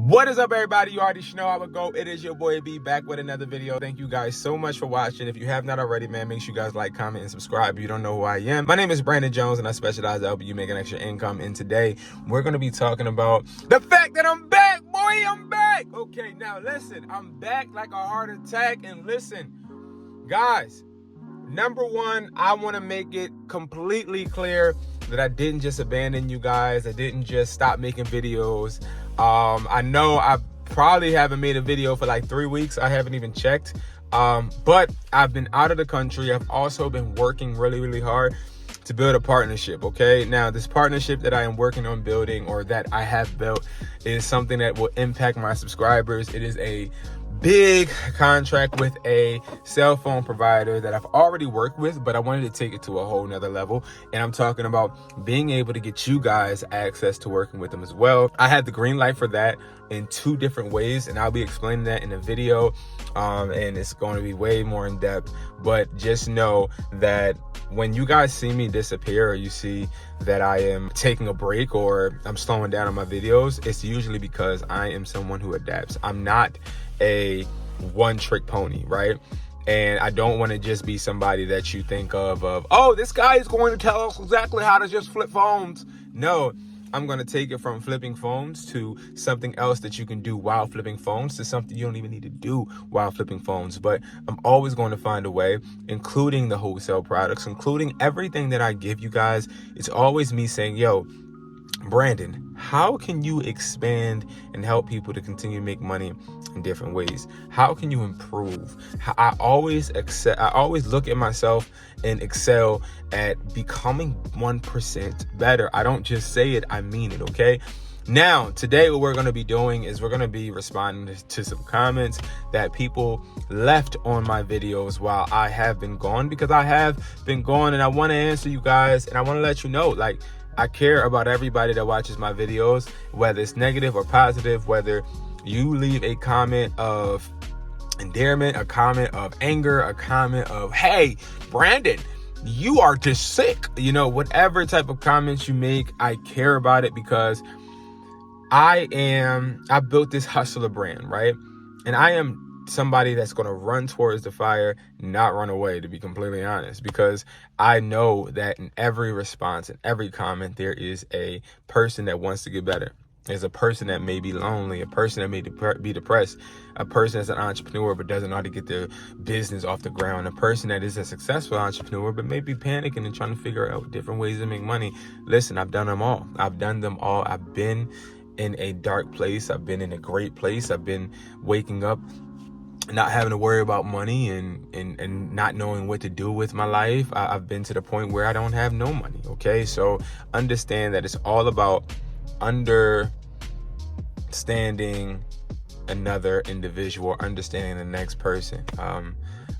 What is up, everybody? You already know how it go. It is your boy B back with another video. Thank you guys so much for watching. If you have not already, man, make sure you guys like, comment, and subscribe if you don't know who I am. My name is Brandon Jones, and I specialize in helping you make an extra income. And today, we're going to be talking about the fact that I'm back. Boy, I'm back. Okay, now listen. I'm back like a heart attack. And listen, guys, number one, I want to make it completely clear that I didn't just abandon you guys. I didn't just stop making videos. I know I probably haven't made a video for like 3 weeks. I haven't even checked. But I've been out of the country. I've also been working really hard to build a partnership. Okay. Now, this partnership that I am working on building, or that I have built, is something that will impact my subscribers. It is a big contract with a cell phone provider that I've already worked with, but I wanted to take it to a whole nother level. And I'm talking about being able to get you guys access to working with them as well. I had the green light for that in 2 different ways, and I'll be explaining that in a video. And it's going to be way more in depth, but just know that when you guys see me disappear, or you see that I am taking a break or I'm slowing down on my videos, it's usually because I am someone who adapts. I'm not a one-trick pony, right? And I don't want to just be somebody that you think of, oh, this guy is going to tell us exactly how to just flip phones. No, I'm going to take it from flipping phones to something else that you can do while flipping phones, to something you don't even need to do while flipping phones. But I'm always going to find a way, including the wholesale products, including everything that I give you guys. It's always me saying, yo, Brandon, how can you expand and help people to continue to make money in different ways? How can you improve? I always look at myself and excel at becoming 1% better. I don't just say it, I mean it, okay? Now, today what we're going to be doing is we're going to be responding to some comments that people left on my videos while I have been gone, because I have been gone, and I want to answer you guys, and I want to let you know, like, I care about everybody that watches my videos, whether it's negative or positive, whether you leave a comment of endearment, a comment of anger, a comment of, hey, Brandon, you are just sick. You know, whatever type of comments you make, I care about it, because I built this hustler brand, right? And I am somebody that's going to run towards the fire, not run away, to be completely honest, because I know that in every response, in every comment, there is a person that wants to get better. There's a person that may be lonely, a person that may be depressed, a person that's an entrepreneur but doesn't know how to get their business off the ground, a person that is a successful entrepreneur but may be panicking and trying to figure out different ways to make money. Listen, I've done them all. I've been in a dark place. I've been in a great place. I've been waking up not having to worry about money and not knowing what to do with my life. I've been to the point where I don't have no money, okay? So understand that it's all about understanding another individual, understanding the next person.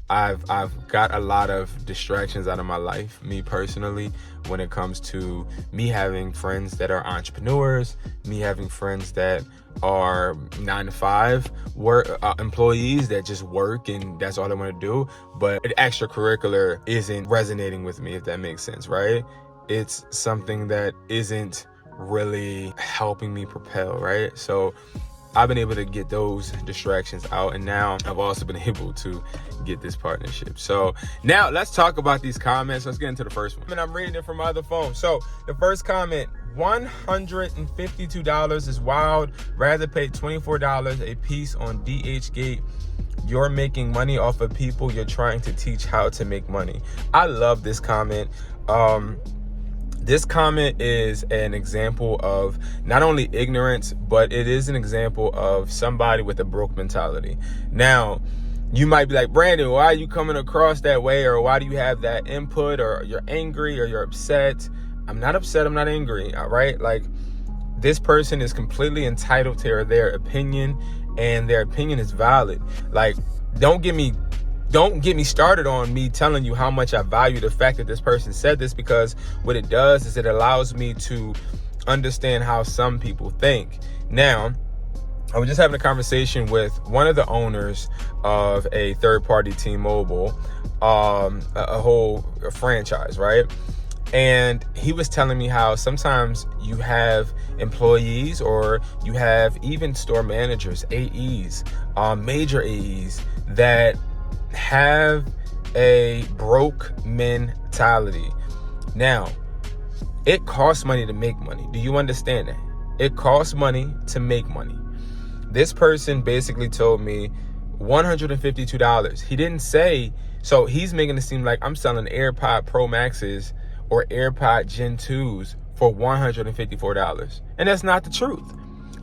I've got a lot of distractions out of my life, me personally, when it comes to me having friends that are entrepreneurs, me having friends that are 9-to-5 employees that just work and that's all they want to do. But extracurricular isn't resonating with me, if that makes sense, right? It's something that isn't really helping me propel, right? So I've been able to get those distractions out, and now I've also been able to get this partnership. So now let's talk about these comments. Let's get into the first one. And I'm reading it from my other phone. So the first comment, $152 is wild. Rather pay $24 a piece on DHgate. You're making money off of people you're trying to teach how to make money. I love this comment. This comment is an example of not only ignorance, but it is an example of somebody with a broke mentality. Now, you might be like, Brandon, why are you coming across that way? Or why do you have that input? Or you're angry, or you're upset. I'm not upset. I'm not angry. All right. Like, this person is completely entitled to their opinion, and their opinion is valid. Like, don't get me started on me telling you how much I value the fact that this person said this, because what it does is it allows me to understand how some people think. Now, I was just having a conversation with one of the owners of a third-party T-Mobile, a whole franchise, right? And he was telling me how sometimes you have employees or you have even store managers, AEs, major AEs that have a broke mentality. Now, it costs money to make money. Do you understand that? It costs money to make money. This person basically told me $152. He didn't say, so he's making it seem like I'm selling AirPod Pro Maxes or AirPod Gen 2s for $154. And that's not the truth.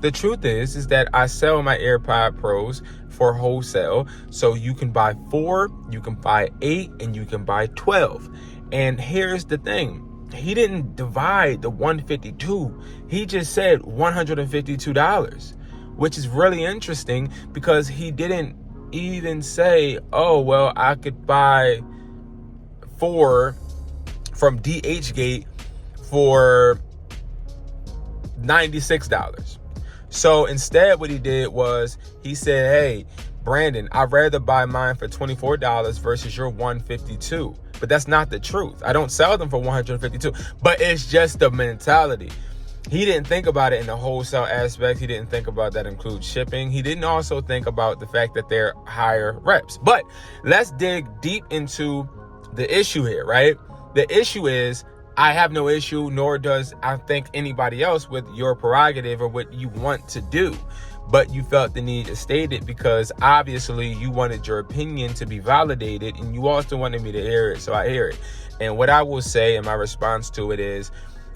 The truth is that I sell my AirPod Pros for wholesale. So you can buy 4, you can buy 8, and you can buy 12. And here's the thing. He didn't divide the 152. He just said $152, which is really interesting because he didn't even say, oh, well, I could buy 4 from DHgate for $96. So instead what he did was he said, hey, Brandon, I'd rather buy mine for $24 versus your $152. But that's not the truth. I don't sell them for $152, but it's just the mentality. He didn't think about it in the wholesale aspect. He didn't think about that includes shipping. He didn't also think about the fact that they're higher reps. But let's dig deep into the issue here, right? The issue is I have no issue, nor does I think anybody else with your prerogative or what you want to do. But you felt the need to state it because obviously you wanted your opinion to be validated and you also wanted me to hear it. So I hear it. And what I will say in my response to it is,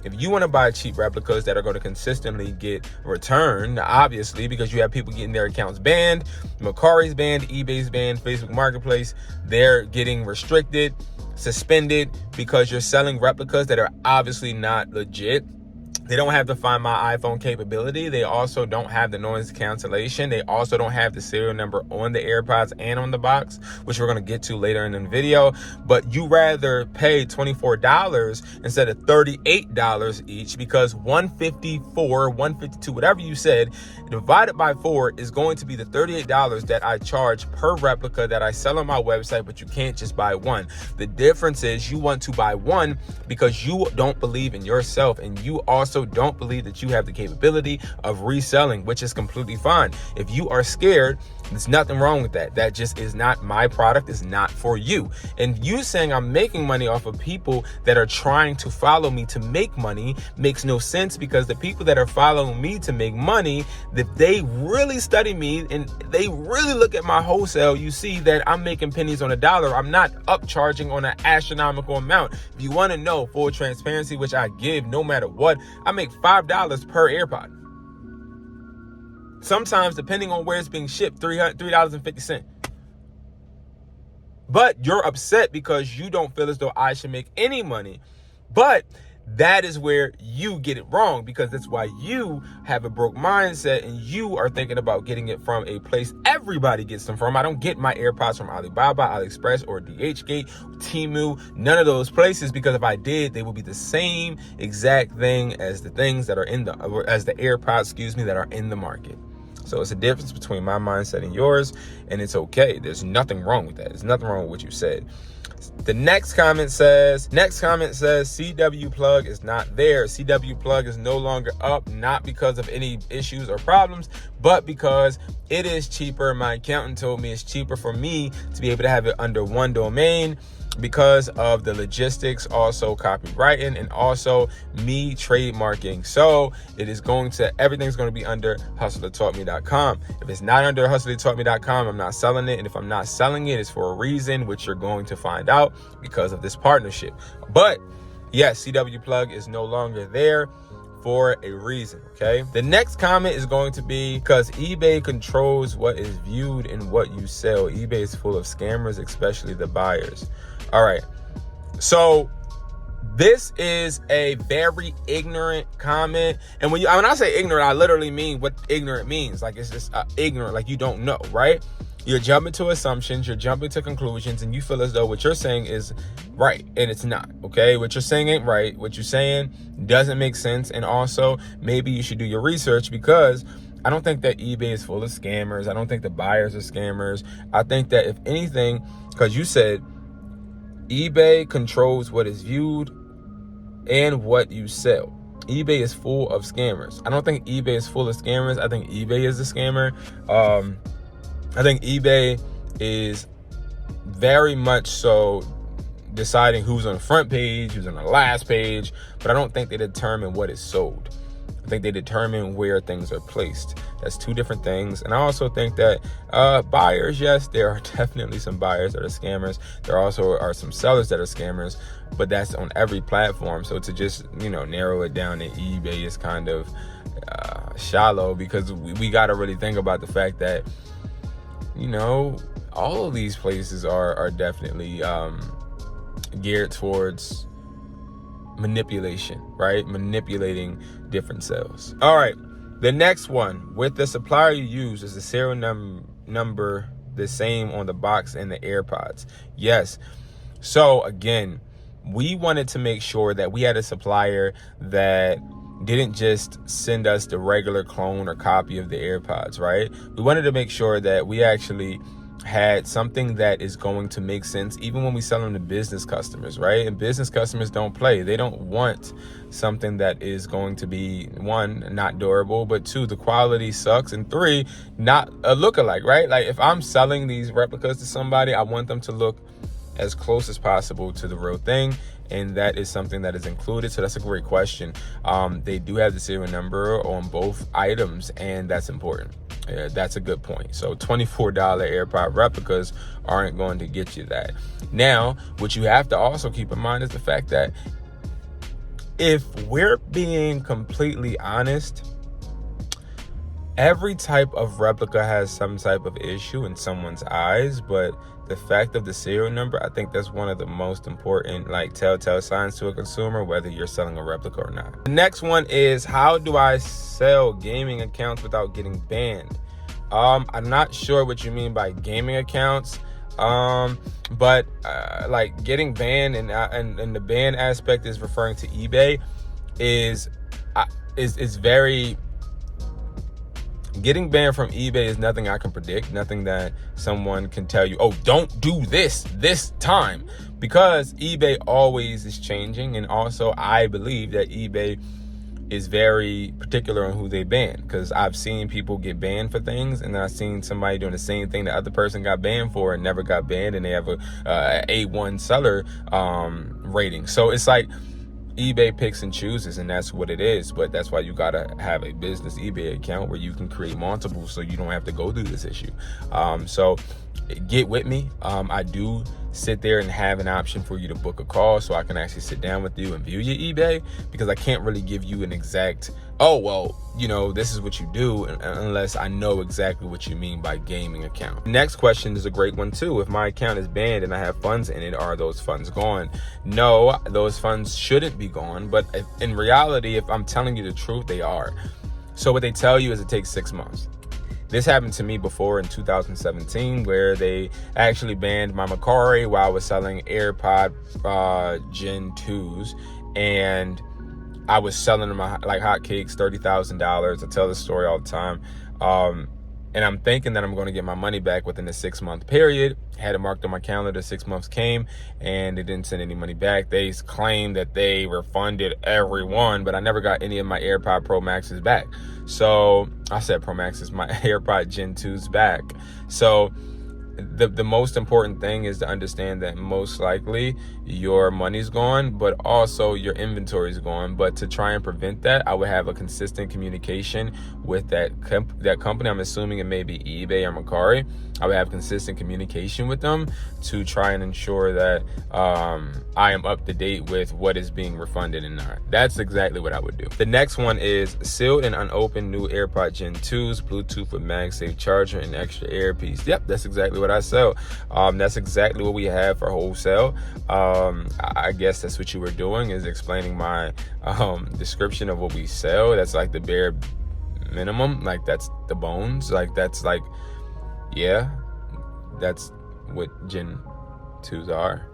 if you want to buy cheap replicas that are going to consistently get returned, obviously, because you have people getting their accounts banned, Mercari's banned, eBay's banned, Facebook Marketplace, they're getting restricted, suspended because you're selling replicas that are obviously not legit. They don't have the Find My iPhone capability. They also don't have the noise cancellation. They also don't have the serial number on the AirPods and on the box, which we're going to get to later in the video. But you rather pay $24 instead of $38 each because $154, $152, whatever you said, divided by 4 is going to be the $38 that I charge per replica that I sell on my website, but you can't just buy one. The difference is you want to buy one because you don't believe in yourself and you also don't believe that you have the capability of reselling, which is completely fine. If you are scared, there's nothing wrong with that. That just is not my product. It's not for you. And you saying I'm making money off of people that are trying to follow me to make money makes no sense because the people that are following me to make money, if they really study me and they really look at my wholesale, you see that I'm making pennies on a dollar. I'm not upcharging on an astronomical amount. If you want to know full transparency, which I give no matter what, I make $5 per AirPod. Sometimes, depending on where it's being shipped, $3.50. But you're upset because you don't feel as though I should make any money. But that is where you get it wrong because that's why you have a broke mindset and you are thinking about getting it from a place everybody gets them from. I don't get my AirPods from Alibaba, AliExpress, or DHgate, Temu, none of those places because if I did, they would be the same exact thing as the things that are in the AirPods, that are in the market. So it's a difference between my mindset and yours, and it's okay. There's nothing wrong with that. There's nothing wrong with what you said. The next comment says, CW plug is not there. CW plug is no longer up, not because of any issues or problems, but because it is cheaper. My accountant told me it's cheaper for me to be able to have it under one domain because of the logistics, also copywriting, and also me trademarking. So it is everything's going to be under hustlertaughtme.com. If it's not under hustlertaughtme.com, I'm not selling it. And if I'm not selling it, it's for a reason, which you're going to find out because of this partnership. But yes, CW plug is no longer there for a reason, okay? The next comment is going to be because eBay controls what is viewed and what you sell. eBay is full of scammers, especially the buyers. All right, so this is a very ignorant comment. And when I say ignorant, I literally mean what ignorant means. Like it's just ignorant, like you don't know, right? You're jumping to assumptions, you're jumping to conclusions, and you feel as though what you're saying is right, and it's not, okay? What you're saying ain't right. What you're saying doesn't make sense, and also maybe you should do your research because I don't think that eBay is full of scammers. I don't think the buyers are scammers. I think that if anything, because you said eBay controls what is viewed and what you sell. eBay is full of scammers. I don't think eBay is full of scammers. I think eBay is a scammer. I think eBay is very much so deciding who's on the front page, who's on the last page, but I don't think they determine what is sold. I think they determine where things are placed. That's two different things. And I also think that buyers, yes, there are definitely some buyers that are scammers. There also are some sellers that are scammers, but that's on every platform. So to just, narrow it down to eBay is kind of shallow, because we got to really think about the fact that, all of these places are definitely geared towards manipulation, right? Manipulating different sales. All right, the next one, with the supplier you use, is the serial number the same on the box and the AirPods? Yes. So again, we wanted to make sure that we had a supplier that didn't just send us the regular clone or copy of the AirPods, right? We wanted to make sure that we actually had something that is going to make sense even when we sell them to business customers, right? And business customers don't play. They don't want something that is going to be, one, not durable, but two, the quality sucks, and three, not a lookalike, right? Like if I'm selling these replicas to somebody, I want them to look as close as possible to the real thing, and that is something that is included. So that's a great question. They do have the serial number on both items, and that's important. Yeah, that's a good point. So $24 AirPod replicas aren't going to get you that. Now, what you have to also keep in mind is the fact that if we're being completely honest, every type of replica has some type of issue in someone's eyes, but the fact of the serial number, I think that's one of the most important telltale signs to a consumer, whether you're selling a replica or not. The next one is, how do I sell gaming accounts without getting banned? I'm not sure what you mean by gaming accounts, but getting banned and the ban aspect is referring to eBay is very. Getting banned from eBay is nothing I can predict, nothing that someone can tell you, oh, don't do this time, because eBay always is changing. And also I believe that eBay is very particular on who they ban, because I've seen people get banned for things, and then I've seen somebody doing the same thing the other person got banned for and never got banned, and they have a A1 seller rating. So it's like eBay picks and chooses, and that's what it is. But that's why you gotta have a business eBay account where you can create multiple, so you don't have to go through this issue. So get with me. I do sit there and have an option for you to book a call, so I can actually sit down with you and view your eBay, because I can't really give you an exact, oh, well, this is what you do, unless I know exactly what you mean by gaming account. Next question is a great one too. If my account is banned and I have funds in it, are those funds gone? No, those funds shouldn't be gone, but in reality, if I'm telling you the truth, they are. So what they tell you is it takes 6 months. This happened to me before in 2017, where they actually banned my Mercari while I was selling AirPod Gen 2s, and I was selling them like hotcakes, $30,000. I tell this story all the time. And I'm thinking that I'm going to get my money back within a 6-month period. Had it marked on my calendar, 6 months came, and they didn't send any money back. They claimed that they refunded everyone, but I never got any of my AirPod Pro Maxes back. So I said Pro Maxes, my AirPod Gen 2s back. So the most important thing is to understand that most likely your money's gone, but also your inventory is gone. But to try and prevent that, I would have a consistent communication with that company. I'm assuming it may be eBay or Mercari. I would have consistent communication with them to try and ensure that I am up to date with what is being refunded and not. That's exactly what I would do. The next one is sealed and unopened new AirPod Gen 2s, Bluetooth with MagSafe charger and extra earpiece. Yep, that's exactly what I sell. That's exactly what we have for wholesale. I guess that's what you were doing, is explaining my description of what we sell. That's like the bare minimum, like that's the bones, like that's like, yeah, that's what Gen 2s are.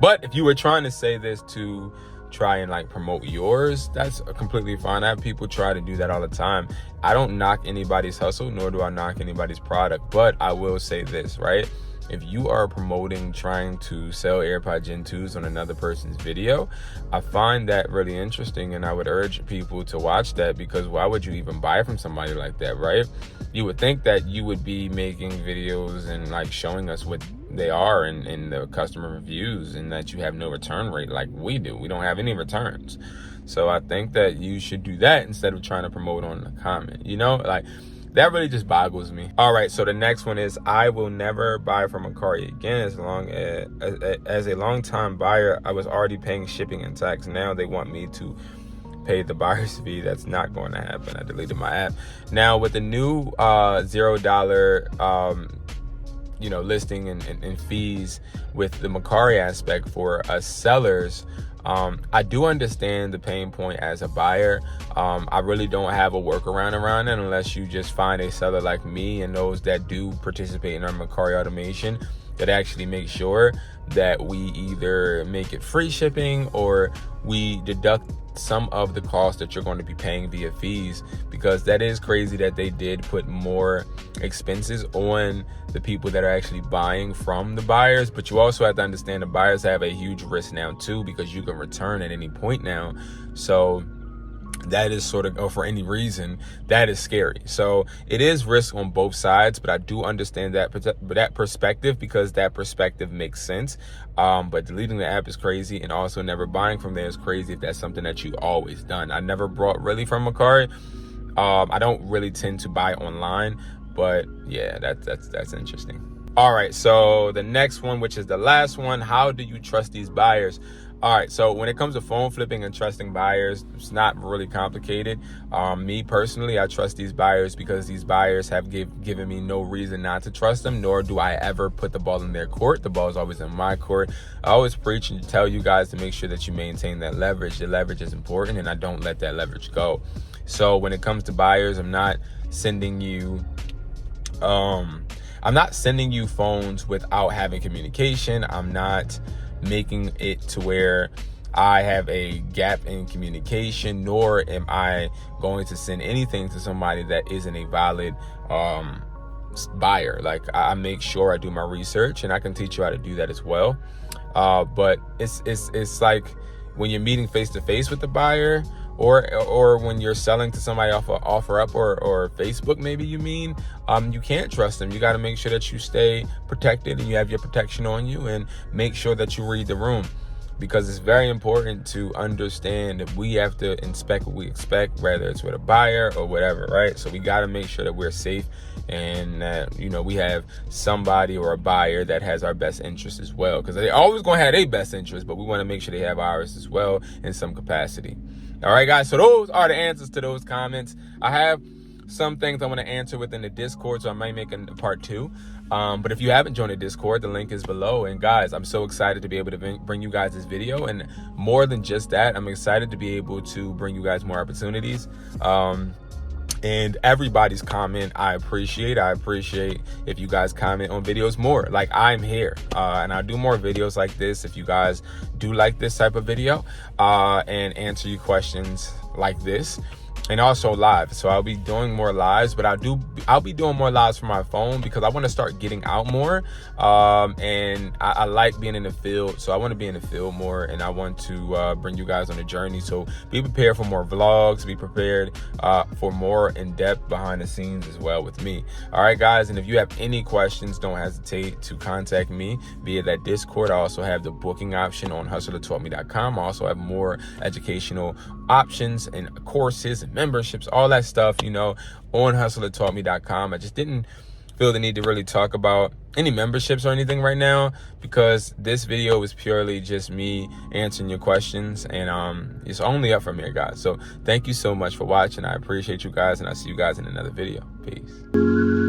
But if you were trying to say this to try and promote yours, that's completely fine. I have people try to do that all the time. I don't knock anybody's hustle, nor do I knock anybody's product, but I will say this, right? if you are promoting trying to sell AirPod Gen 2s on another person's video, I find that really interesting, and I would urge people to watch that, because why would you even buy from somebody like that, right? You would think that you would be making videos and like showing us what they are in the customer reviews, and that you have no return rate like we do. We don't have any returns. So I think that you should do that instead of trying to promote on the comment, you know, like that really just boggles me. All right, so the next one is, I will never buy from Mercari again. As a long-time buyer, I was already paying shipping and tax. Now they want me to pay the buyer's fee. That's not going to happen. I deleted my app. Now with the new $0 listing and fees with the Mercari aspect for us sellers, I do understand the pain point as a buyer. I really don't have a workaround around it, unless you just find a seller like me and those that do participate in our Mercari automation that actually make sure that we either make it free shipping or we deduct some of the cost that you're going to be paying via fees, because that is crazy that they did put more expenses on the people that are actually buying from the buyers. But you also have to understand the buyers have a huge risk now too, because you can return at any point now. So that is sort of, or for any reason, that is scary. So it is risk on both sides, but I do understand that perspective, because that perspective makes sense. But deleting the app is crazy, and also never buying from there is crazy if that's something that you've always done. I never bought really from Mercari. I don't really tend to buy online, but yeah, that's interesting. All right, so the next one, which is the last one, how do you trust these buyers? All right, so when it comes to phone flipping and trusting buyers, it's not really complicated. Me personally, I trust these buyers because these buyers have given me no reason not to trust them, nor do I ever put the ball in their court. The ball is always in my court. I always preach and tell you guys to make sure that you maintain that leverage. The leverage is important, and I don't let that leverage go. So when it comes to buyers, I'm not sending you phones without having communication. I'm not making it to where I have a gap in communication, nor am I going to send anything to somebody that isn't a valid buyer. Like, I make sure I do my research, and I can teach you how to do that as well. But it's like when you're meeting face to face with the buyer, or when you're selling to somebody off of OfferUp or Facebook, maybe you mean, you can't trust them. You got to make sure that you stay protected and you have your protection on you, and make sure that you read the room, because it's very important to understand that we have to inspect what we expect, whether it's with a buyer or whatever, right? So we got to make sure that we're safe, and that, we have somebody or a buyer that has our best interest as well, because they're always going to have their best interest, but we want to make sure they have ours as well in some capacity. All right, guys, so those are the answers to those comments. I have some things I want to answer within the Discord, so I might make a part 2. But if you haven't joined the Discord, the link is below. And guys, I'm so excited to be able to bring you guys this video. And more than just that, I'm excited to be able to bring you guys more opportunities. And everybody's comment, I appreciate if you guys comment on videos more. Like, I'm here, and I'll do more videos like this if you guys do like this type of video, and answer your questions like this. And also live. So I'll be doing more lives, but I'll be doing more lives from my phone, because I want to start getting out more. And I like being in the field, so I want to be in the field more, and I want to bring you guys on a journey. So be prepared for more vlogs, be prepared for more in-depth behind the scenes as well with me. All right, guys, and if you have any questions, don't hesitate to contact me via that Discord. I also have the booking option on hustlertaughtme.com. I also have more educational options and courses and memberships, all that stuff, on hustlertaughtme.com. I just didn't feel the need to really talk about any memberships or anything right now, because this video was purely just me answering your questions, and it's only up from here, guys. So thank you so much for watching. I appreciate you guys, and I'll see you guys in another video. Peace.